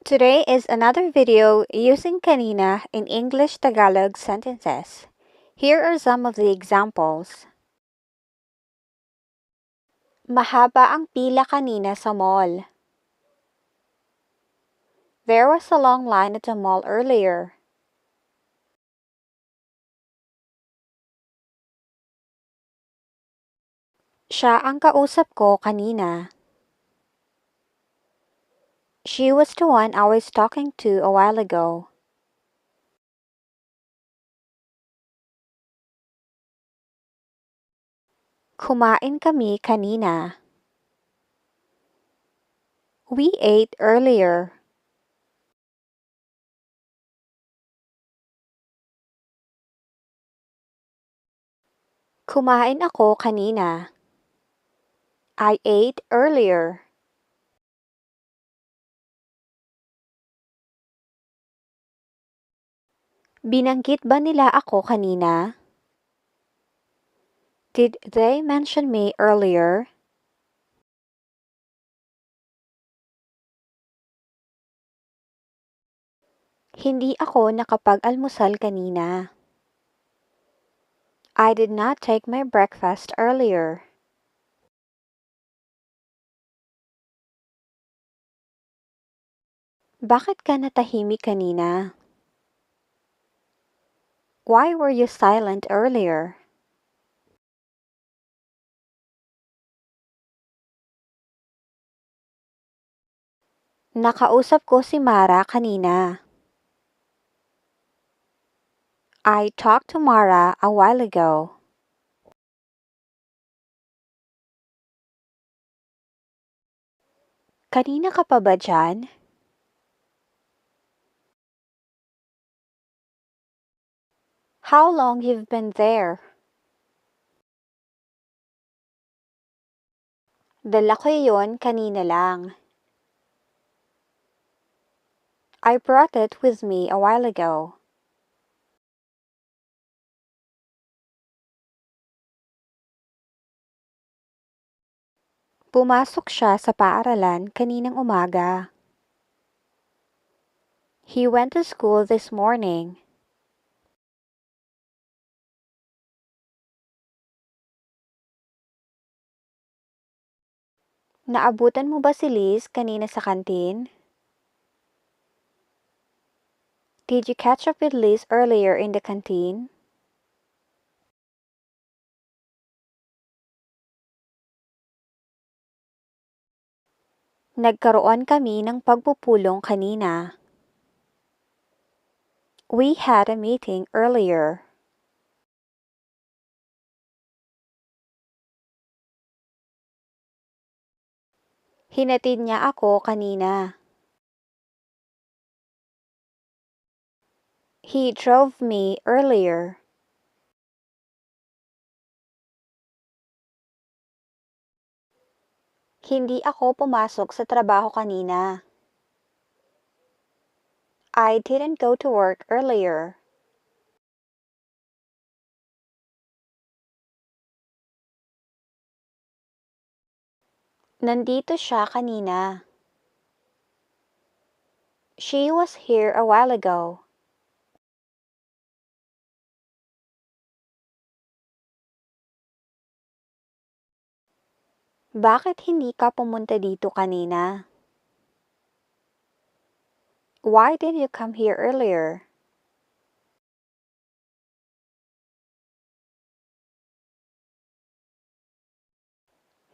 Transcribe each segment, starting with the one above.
Today is another video using Kanina in English-Tagalog Sentences. Here are some of the examples. Mahaba ang pila kanina sa mall. There was a long line at the mall earlier. Siya ang kausap ko kanina. She was the one I was talking to a while ago. Kumain kami kanina. We ate earlier. Kumain ako kanina. I ate earlier. Binanggit ba nila ako kanina? Did they mention me earlier? Hindi ako nakapag-almusal kanina. I did not take my breakfast earlier. Bakit ka natahimik kanina? Why were you silent earlier? Nakausap ko si Mara kanina. I talked to Mara a while ago. Kanina ka pa ba dyan? How long you've been there? Dala ko yun kanina lang. I brought it with me a while ago. Pumasok siya sa paaralan kaninang umaga. He went to school this morning. Naabutan mo ba si Liz kanina sa kantin? Did you catch up with Liz earlier in the canteen? Nagkaroon kami ng pagpupulong kanina. We had a meeting earlier. Hinatid niya ako kanina. He drove me earlier. Hindi ako pumasok sa trabaho kanina. I didn't go to work earlier. Nandito siya kanina. She was here a while ago. Bakit hindi ka pumunta dito kanina? Why did you come here earlier?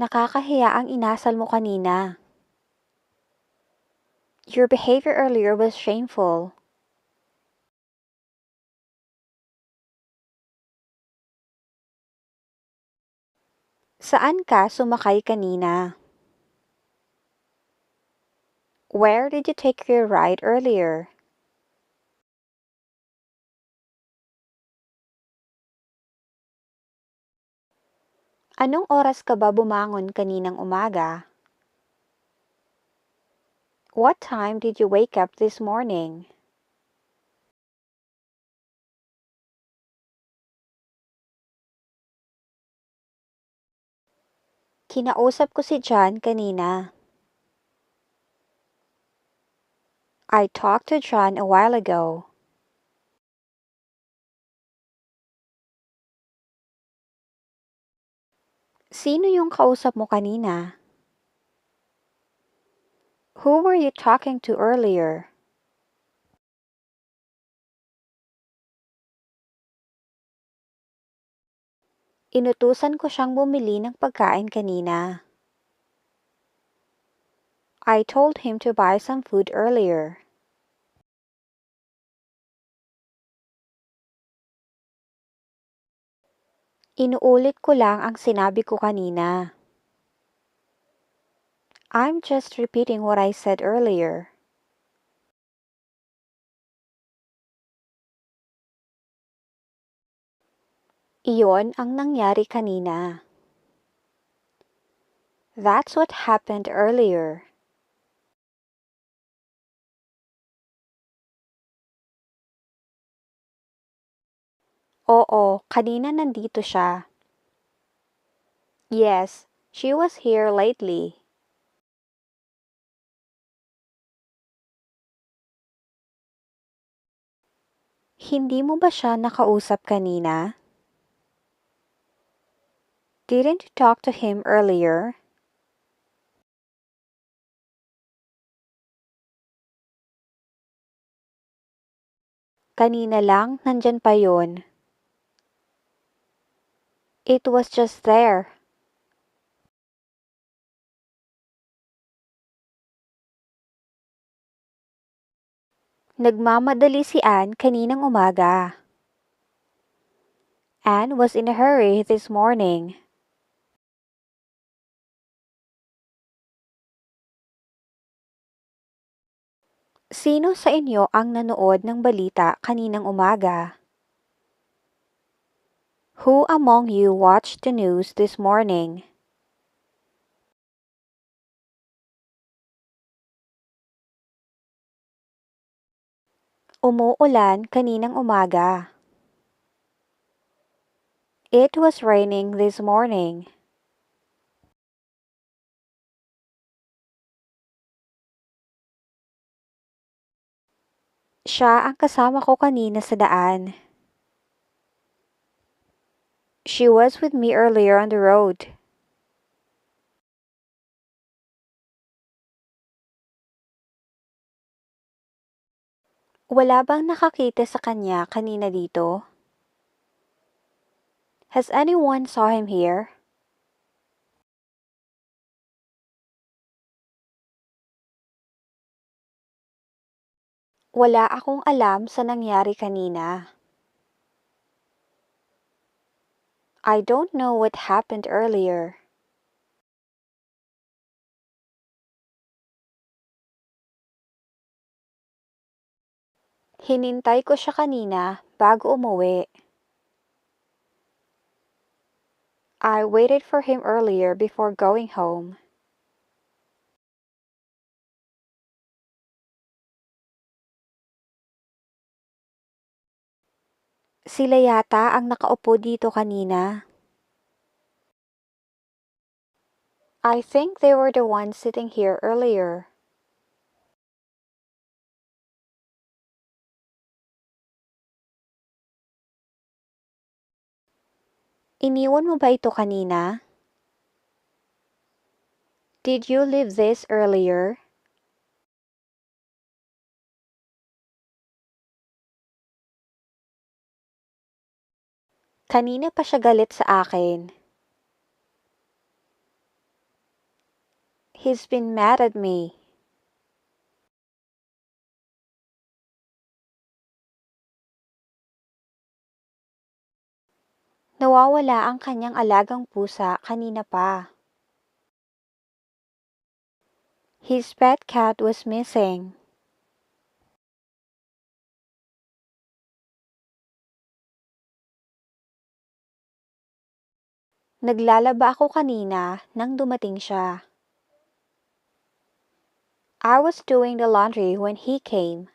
Nakakahiya ang inasal mo kanina. Your behavior earlier was shameful. Saan ka sumakay kanina? Where did you take your ride earlier? Anong oras ka ba bumangon kaninang umaga? What time did you wake up this morning? Kinausap ko si John kanina. I talked to John a while ago. Sino yung kausap mo kanina? Who were you talking to earlier? Inutusan ko siyang bumili ng pagkain kanina. I told him to buy some food earlier. Inuulit ko lang ang sinabi ko kanina. I'm just repeating what I said earlier. Iyon ang nangyari kanina. That's what happened earlier. Oo, kanina nandito siya. Yes, she was here lately. Hindi mo ba siya nakausap kanina? Didn't you talk to him earlier? Kanina lang, nandyan pa yun. It was just there. Nagmamadali si Anne kaninang umaga. Anne was in a hurry this morning. Sino sa inyo ang nanood ng balita kaninang umaga? Who among you watched the news this morning? Umuulan kaninang umaga. It was raining this morning. Siya ang kasama ko kanina sa daan. She was with me earlier on the road. Wala bang nakakita sa kanya kanina dito? Has anyone saw him here? Wala akong alam sa nangyari kanina. I don't know what happened earlier. Hinintay ko siya kanina bago umuwi. I waited for him earlier before going home. Sila yata ang nakaupo dito kanina. I think they were the ones sitting here earlier. Iniwan mo ba ito kanina? Did you leave this earlier? Kanina pa siya galit sa akin. He's been mad at me. Nawawala ang kanyang alagang pusa kanina pa. His pet cat was missing. Naglalaba ako kanina nang dumating siya. I was doing the laundry when he came.